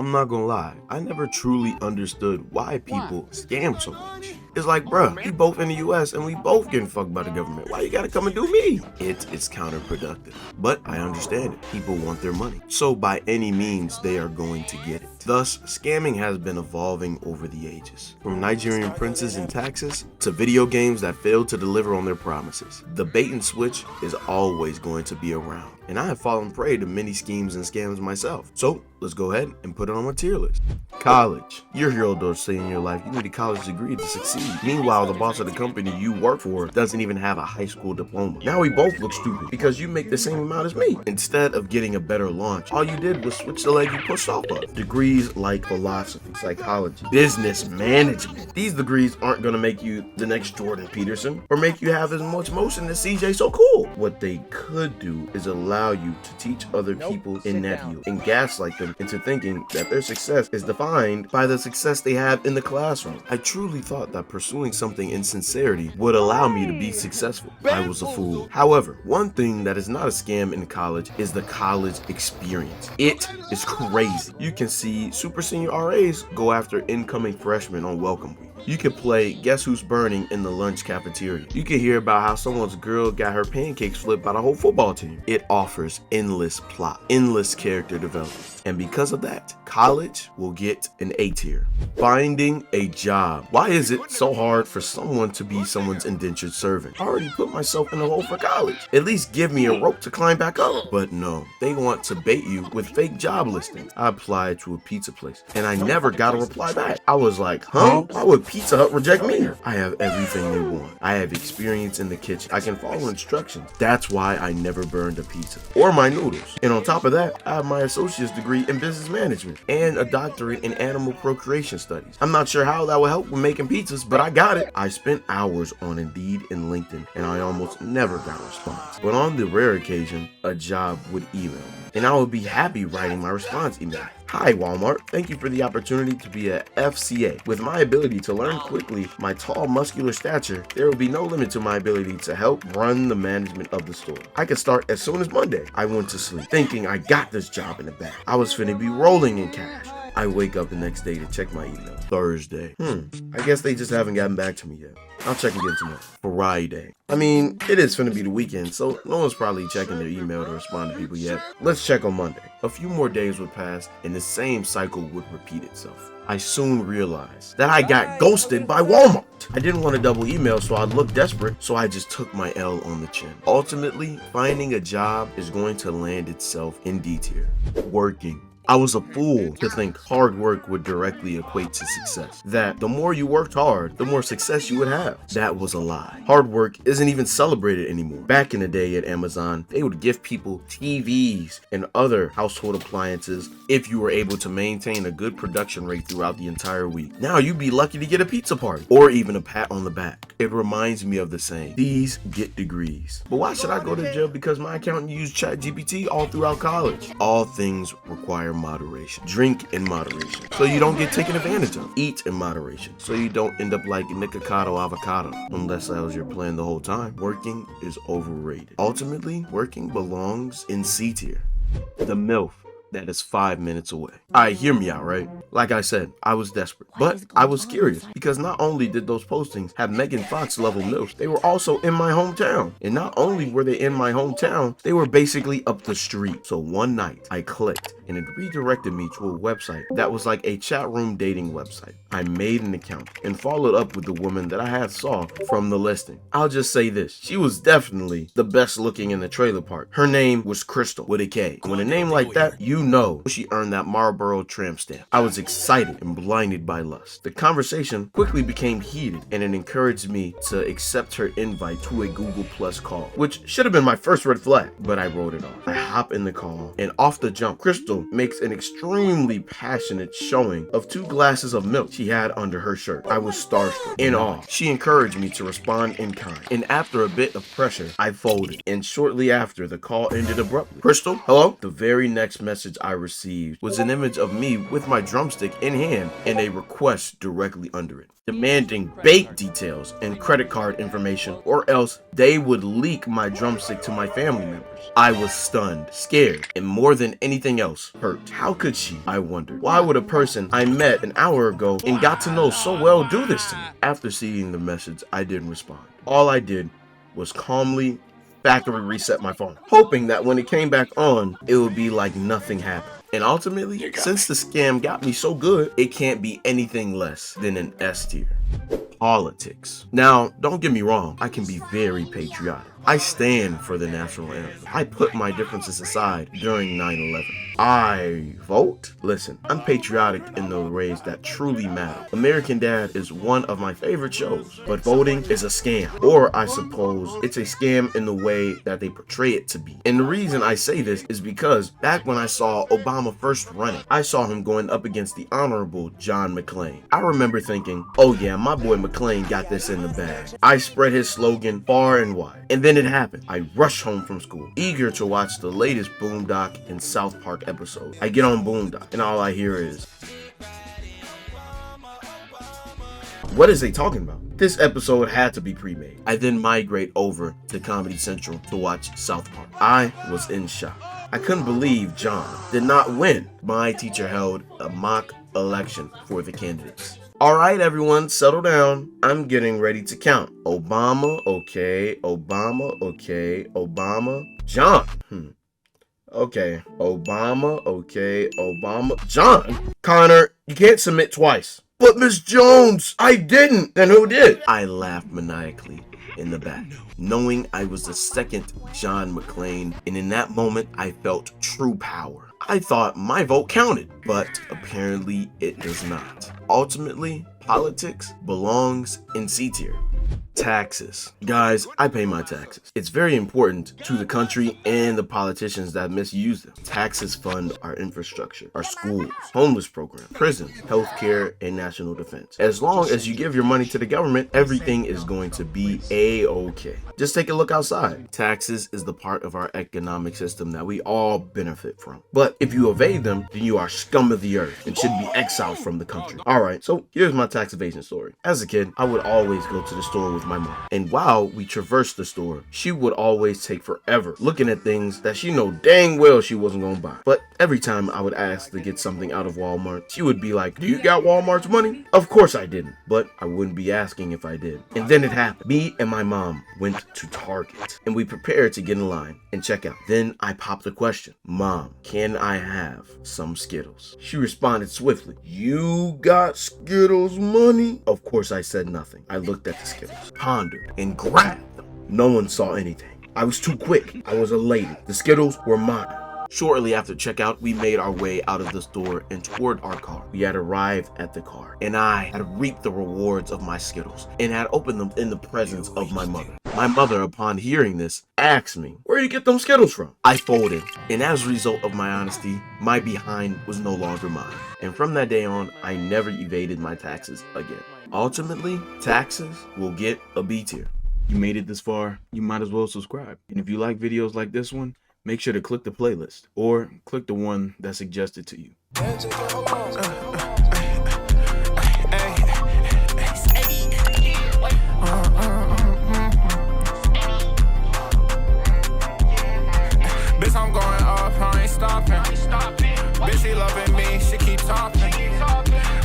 I'm not gonna lie, I never truly understood why people scam so much. It's like, bruh, we both in the US and we both getting fucked by the government. Why you gotta come and do me? It's counterproductive. But I understand it. People want their money. So by any means, they are going to get it. Thus, scamming has been evolving over the ages. From Nigerian princes and taxes to video games that failed to deliver on their promises. The bait and switch is always going to be around. And I have fallen prey to many schemes and scams myself. So let's go ahead and put it on my tier list. College. Your hero does say in your life you need a college degree to succeed. Meanwhile, the boss of the company you work for doesn't even have a high school diploma. Now we both look stupid because you make the same amount as me. Instead of getting a better launch, all you did was switch the leg you pushed off of. Degrees like philosophy, psychology, business management. These degrees aren't going to make you the next Jordan Peterson or make you have as much motion as CJ So Cool. What they could do is allow you to teach other people in that field and gaslight them into thinking that their success is defined by the success they have in the classroom. I truly thought that pursuing something in sincerity would allow me to be successful. I was a fool. However, one thing that is not a scam in college is the college experience. It is crazy. You can see super senior RAs go after incoming freshmen on welcome week. You could play Guess Who's Burning in the lunch cafeteria. You could hear about how someone's girl got her pancakes flipped by the whole football team. It offers endless plot, endless character development. And because of that, college will get an A tier. Finding a job. Why is it so hard for someone to be someone's indentured servant? I already put myself in a hole for college. At least give me a rope to climb back up. But no, they want to bait you with fake job listings. I applied to a pizza place and I never got a reply back. I was like, huh? Why would Pizza Hut reject me? I have everything they want. I have experience in the kitchen. I can follow instructions. That's why I never burned a pizza or my noodles. And on top of that, I have my associate's degree in business management and a doctorate in animal procreation studies. I'm not sure how that will help with making pizzas, but I got it. I spent hours on Indeed and LinkedIn and I almost never got a response. But on the rare occasion, a job would email me and I would be happy writing my response email. Hi Walmart, thank you for the opportunity to be a FCA. With my ability to learn quickly, my tall muscular stature, there will be no limit to my ability to help run the management of the store. I could start as soon as Monday. I went to sleep thinking I got this job in the bag. I was finna be rolling in cash. I wake up the next day to check my email. Thursday. I guess they just haven't gotten back to me yet. I'll check again tomorrow. Friday. I mean, it is finna be the weekend, so no one's probably checking their email to respond to people yet. Let's check on Monday. A few more days would pass and the same cycle would repeat itself. I soon realized that I got ghosted by Walmart. I didn't want to double email, so I looked desperate, so I just took my L on the chin. Ultimately, finding a job is going to land itself in D tier. Working. I was a fool to think hard work would directly equate to success. That the more you worked hard, the more success you would have. That was a lie. Hard work isn't even celebrated anymore. Back in the day at Amazon, they would give people TVs and other household appliances if you were able to maintain a good production rate throughout the entire week. Now you'd be lucky to get a pizza party or even a pat on the back. It reminds me of the saying, these get degrees. But why should I go to jail because my accountant used ChatGPT all throughout college? All things require moderation. Drink in moderation so you don't get taken advantage of. Eat in moderation so you don't end up like Nikocado Avocado. Unless that was your plan the whole time. Working is overrated. Ultimately, working belongs in C tier. The Milf that is 5 minutes away. Alright, hear me out, right? Like I said, I was desperate, but I was curious because not only did those postings have Megan Fox level milfs, they were also in my hometown. And not only were they in my hometown, they were basically up the street. So one night I clicked and it redirected me to a website that was like a chat room dating website. I made an account and followed up with the woman that I had saw from the listing. I'll just say this, she was definitely the best looking in the trailer park. Her name was Crystal with a K. When a name like that, you know she earned that Marlboro tramp stamp. I was excited and blinded by lust. The conversation quickly became heated and it encouraged me to accept her invite to a Google Plus call, which should have been my first red flag, but I wrote it off. I hop in the call and off the jump, Crystal makes an extremely passionate showing of 2 glasses of milk she had under her shirt. I was starstruck, in awe. She encouraged me to respond in kind, and after a bit of pressure, I folded, and shortly after, the call ended abruptly. Crystal, hello? The very next message message I received was an image of me with my drumstick in hand and a request directly under it, demanding bank details and credit card information, or else they would leak my drumstick to my family members. I was stunned, scared, and more than anything else, hurt. How could she? I wondered. Why would a person I met an hour ago and got to know so well do this to me? After seeing the message, I didn't respond. All I did was calmly factory reset my phone, hoping that when it came back on, it would be like nothing happened. And ultimately, since the scam got me so good, it can't be anything less than an S tier. Politics. Now, don't get me wrong, I can be very patriotic. I stand for the national anthem. I put my differences aside during 9/11. I vote? Listen, I'm patriotic in the ways that truly matter. American Dad is one of my favorite shows, but voting is a scam. Or I suppose it's a scam in the way that they portray it to be. And the reason I say this is because back when I saw Obama first running, I saw him going up against the Honorable John McCain. I remember thinking, oh yeah, my boy McCain got this in the bag. I spread his slogan far and wide. And then it happened. I rushed home from school, eager to watch the latest Boondock and South Park episode. I get on Boondock, and all I hear is, what is they talking about? This episode had to be pre-made. I then migrate over to Comedy Central to watch South Park. I was in shock. I couldn't believe John did not win. My teacher held a mock election for the candidates. All right, everyone, settle down. I'm getting ready to count. Obama, okay. Obama, okay. Obama. John. Okay. Obama, okay. Obama. John. Connor, you can't submit twice. But Miss Jones, I didn't. Then who did? I laughed maniacally in the back, knowing I was the second John McCain, and in that moment, I felt true power. I thought my vote counted, but apparently it does not. Ultimately, politics belongs in C tier. Taxes. Guys, I pay my taxes. It's very important to the country and the politicians that misuse them. Taxes fund our infrastructure, our schools, homeless programs, prisons, healthcare, and national defense. As long as you give your money to the government, everything is going to be A-okay. Just take a look outside. Taxes is the part of our economic system that we all benefit from. But if you evade them, then you are scum of the earth and should be exiled from the country. Alright, so here's my tax evasion story. As a kid, I would always go to the store with my mom. And while we traversed the store, she would always take forever looking at things that she know dang well she wasn't gonna buy. But every time I would ask to get something out of Walmart, she would be like, do you got Walmart's money? Of course I didn't, but I wouldn't be asking if I did. And then it happened. Me and my mom went to Target and we prepared to get in line and check out. Then I popped the question, Mom, can I have some Skittles? She responded swiftly, you got Skittles money? Of course I said nothing. I looked at the Skittles, pondered, and grabbed them. No one saw anything. I was too quick. I was a lady. The Skittles were mine. Shortly after checkout, we made our way out of the store and toward our car. We had arrived at the car, and I had reaped the rewards of my Skittles and had opened them in the presence of my mother. My mother, upon hearing this, asked me, where you get them Skittles from? I folded, and as a result of my honesty, my behind was no longer mine. And from that day on, I never evaded my taxes again. Ultimately, taxes will get a B tier. You made it this far, you might as well subscribe. And if you like videos like this one, make sure to click the playlist or click the one that's suggested to you.